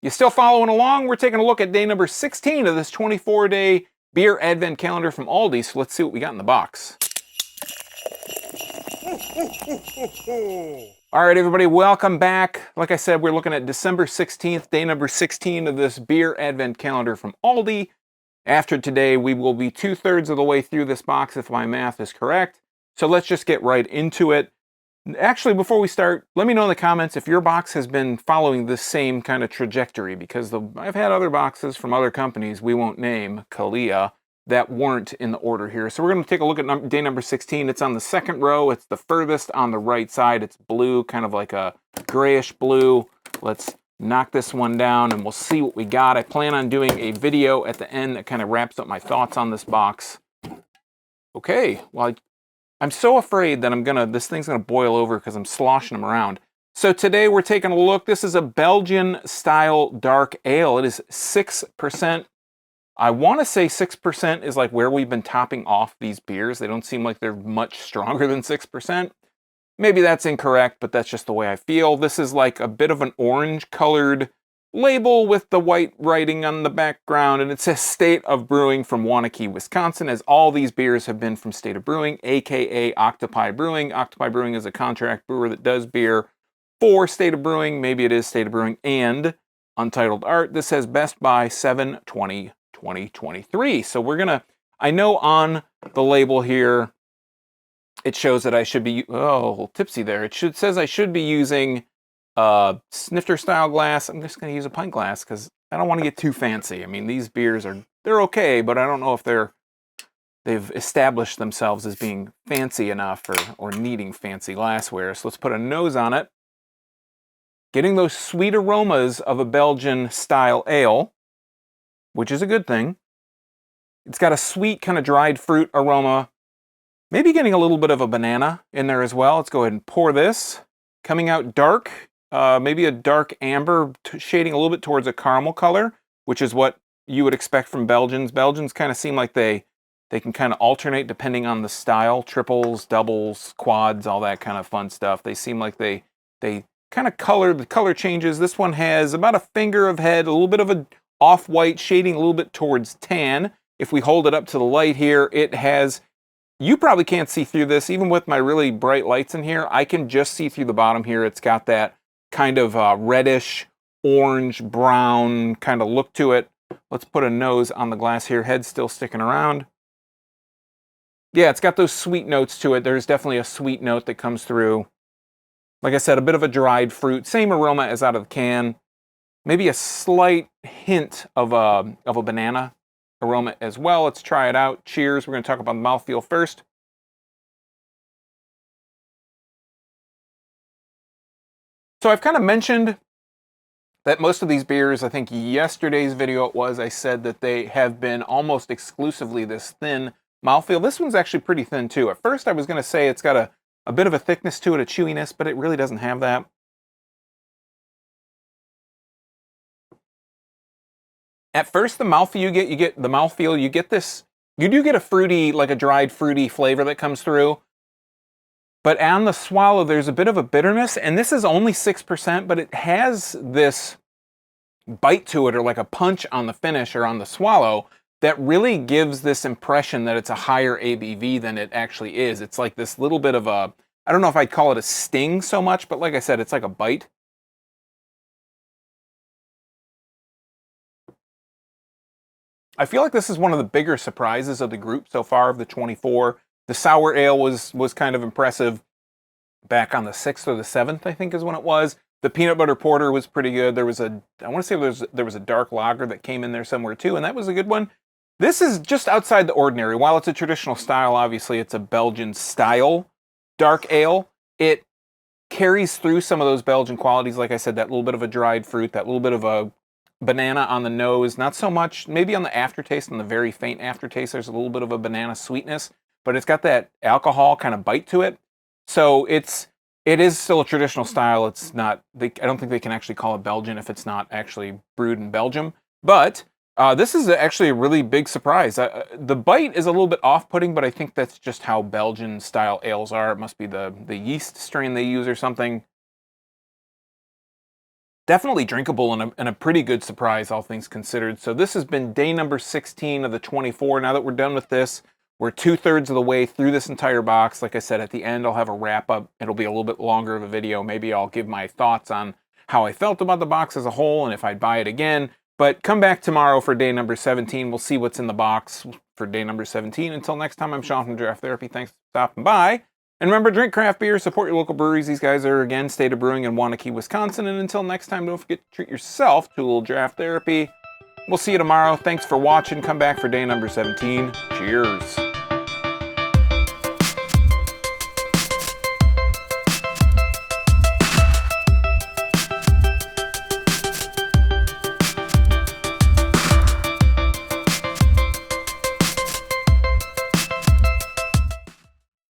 You still following along? We're taking a look at day number 16 of this 24-day beer advent calendar from Aldi, so let's see what we got in the box. All right, everybody, welcome back. Like I said, we're looking at December 16th, day number 16 of this beer advent calendar from Aldi. After today, we will be 2/3 of the way through this box, if my math is correct. So let's just get right into it. Actually, before we start, let me know in the comments if your box has been following this same kind of trajectory, because I've had other boxes from other companies we won't name, Kalia, that weren't in the order here. So we're going to take a look at day number 16. It's on the second row. It's the furthest on the right side. It's blue, kind of like a grayish blue. Let's knock this one down and we'll see what we got. I plan on doing a video at the end that kind of wraps up my thoughts on this box. Okay, well, I'm so afraid that this thing's gonna boil over because I'm sloshing them around. So today we're taking a look. This is a Belgian style dark ale. It is 6%. I want to say 6% is like where we've been topping off these beers. They don't seem like they're much stronger than 6%. Maybe that's incorrect, but that's just the way I feel. This is like a bit of an orange colored label with the white writing on the background, and it says State of Brewing from Waunakee, Wisconsin, as all these beers have been from State of Brewing, aka Octopi Brewing. Octopi Brewing is a contract brewer that does beer for State of Brewing. Maybe it is State of Brewing and Untitled Art. This says Best by 7/20/2023. So we're gonna, I know on the label here it shows that I should be, oh, a little tipsy there. It says I should be using snifter style glass. I'm just going to use a pint glass because I don't want to get too fancy. I mean, these beers they're okay, but I don't know if they've established themselves as being fancy enough or needing fancy glassware. So let's put a nose on it. Getting those sweet aromas of a Belgian style ale, which is a good thing. It's got a sweet kind of dried fruit aroma. Maybe getting a little bit of a banana in there as well. Let's go ahead and pour this. Coming out dark, maybe a dark amber, shading a little bit towards a caramel color, which is what you would expect from Belgians. Belgians kind of seem like they can kind of alternate depending on the style. Triples, doubles, quads, all that kind of fun stuff. They seem like they kind of the color changes. This one has about a finger of head, a little bit of a off-white, shading a little bit towards tan. If we hold it up to the light here, it has... You probably can't see through this, even with my really bright lights in here. I can just see through the bottom here. It's got that kind of reddish, orange, brown kind of look to it. Let's put a nose on the glass here. Head's still sticking around. Yeah, it's got those sweet notes to it. There's definitely a sweet note that comes through. Like I said, a bit of a dried fruit. Same aroma as out of the can. Maybe a slight hint of a banana aroma as well. Let's try it out. Cheers. We're going to talk about the mouthfeel first. So I've kind of mentioned that most of these beers, I think yesterday's video it was, I said that they have been almost exclusively this thin mouthfeel. This one's actually pretty thin too. At first I was going to say it's got a bit of a thickness to it, a chewiness, but it really doesn't have that. At first, the mouthfeel you get this, you do get a fruity, like a dried fruity flavor that comes through. But on the swallow, there's a bit of a bitterness, and this is only 6%, but it has this bite to it, or like a punch on the finish or on the swallow, that really gives this impression that it's a higher ABV than it actually is. It's like this little bit of a, I don't know if I'd call it a sting so much, but like I said, it's like a bite. I feel like this is one of the bigger surprises of the group so far of the 24. The sour ale was kind of impressive back on the 6th or the 7th, I think is when it was. The peanut butter porter was pretty good. There was I want to say there was a dark lager that came in there somewhere too, and that was a good one. This is just outside the ordinary. While it's a traditional style, obviously it's a Belgian style dark ale. It carries through some of those Belgian qualities. Like I said, that little bit of a dried fruit, that little bit of a banana on the nose, not so much, maybe on the aftertaste, on the very faint aftertaste, there's a little bit of a banana sweetness, but it's got that alcohol kind of bite to it. So it is still a traditional style. It's not, I don't think they can actually call it Belgian if it's not actually brewed in Belgium. But this is actually a really big surprise. The bite is a little bit off-putting, but I think that's just how Belgian style ales are. It must be the yeast strain they use or something. definitely drinkable and a pretty good surprise, all things considered. So this has been day number 16 of the 24. Now that we're done with this, we're 2/3 of the way through this entire box. Like I said, at the end, I'll have a wrap up. It'll be a little bit longer of a video. Maybe I'll give my thoughts on how I felt about the box as a whole and if I'd buy it again. But come back tomorrow for day number 17. We'll see what's in the box for day number 17. Until next time, I'm Sean from Draft Therapy. Thanks for stopping by. And remember, drink craft beer, support your local breweries. These guys are, again, State of Brewing in Wanakee, Wisconsin. And until next time, don't forget to treat yourself to a little draft therapy. We'll see you tomorrow. Thanks for watching. Come back for day number 17. Cheers.